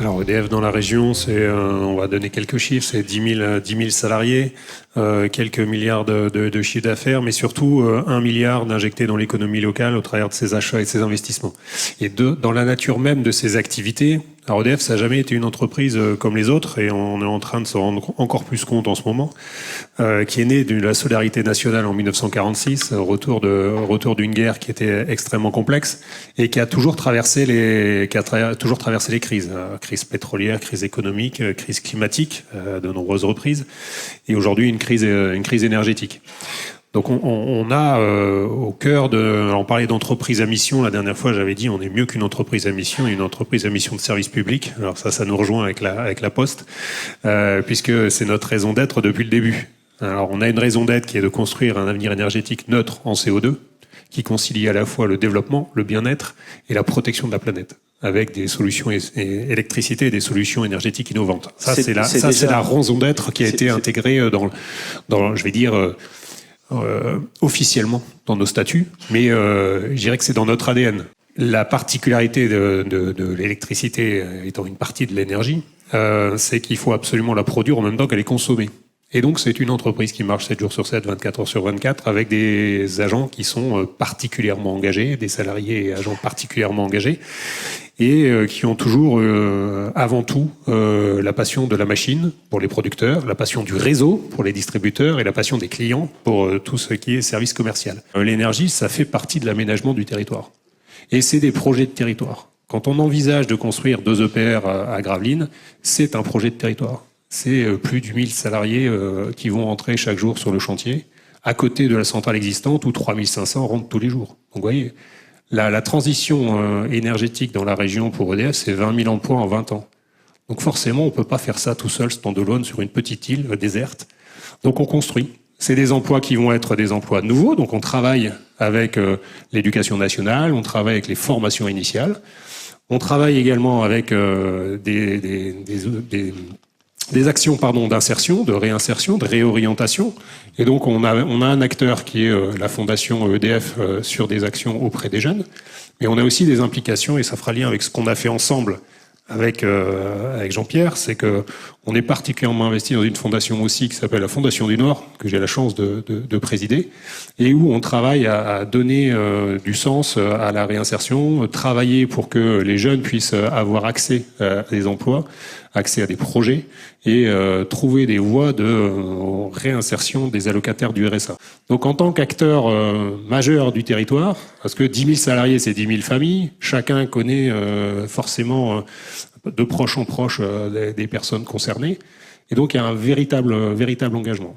Alors EDF dans la région, on va donner quelques chiffres, c'est 10 000 salariés, quelques milliards de chiffre d'affaires, mais surtout 1 milliard d'injectés dans l'économie locale au travers de ses achats et de ses investissements. Et dans la nature même de ces activités, alors EDF, ça n'a jamais été une entreprise comme les autres, et on est en train de se rendre encore plus compte en ce moment, qui est née de la solidarité nationale en 1946, retour d'une guerre qui était extrêmement complexe et qui a toujours traversé les crises, crise pétrolière, crise économique, crise climatique, de nombreuses reprises, et aujourd'hui une crise énergétique. Donc on a au cœur on parlait d'entreprise à mission, la dernière fois j'avais dit on est mieux qu'une entreprise à mission, une entreprise à mission de service public. Alors ça nous rejoint avec la Poste, puisque c'est notre raison d'être depuis le début. Alors on a une raison d'être qui est de construire un avenir énergétique neutre en CO2, qui concilie à la fois le développement, le bien-être et la protection de la planète, avec des solutions électricité et des solutions énergétiques innovantes. Ça c'est la raison d'être qui a été intégrée dans je vais dire, officiellement dans nos statuts, mais je dirais que c'est dans notre ADN. La particularité de l'électricité étant une partie de l'énergie, c'est qu'il faut absolument la produire en même temps qu'elle est consommée. Et donc c'est une entreprise qui marche 7 jours sur 7, 24 heures sur 24, avec des agents qui sont particulièrement engagés, des salariés et agents particulièrement engagés, et qui ont toujours avant tout la passion de la machine pour les producteurs, la passion du réseau pour les distributeurs et la passion des clients pour tout ce qui est service commercial. L'énergie, ça fait partie de l'aménagement du territoire. Et c'est des projets de territoire. Quand on envisage de construire 2 EPR à Gravelines, c'est un projet de territoire. C'est plus de 1000 salariés qui vont entrer chaque jour sur le chantier, à côté de la centrale existante où 3500 rentrent tous les jours. Donc vous voyez, la transition énergétique dans la région pour EDF, c'est 20 000 emplois en 20 ans. Donc forcément, on ne peut pas faire ça tout seul, stand-alone, sur une petite île déserte. Donc on construit. C'est des emplois qui vont être des emplois nouveaux, donc on travaille avec l'éducation nationale, on travaille avec les formations initiales, on travaille également avec des actions d'insertion, de réinsertion, de réorientation. Et donc on a un acteur qui est la fondation EDF sur des actions auprès des jeunes. Mais on a aussi des implications, et ça fera lien avec ce qu'on a fait ensemble avec Jean-Pierre, c'est que on est particulièrement investi dans une fondation aussi qui s'appelle la Fondation du Nord, que j'ai la chance de présider, et où on travaille à donner du sens à la réinsertion, travailler pour que les jeunes puissent avoir accès à des emplois, accès à des projets, et trouver des voies de réinsertion des allocataires du RSA. Donc en tant qu'acteur majeur du territoire, parce que 10 000 salariés, c'est 10 000 familles, chacun connaît forcément de proche en proche des personnes concernées, et donc il y a un véritable engagement.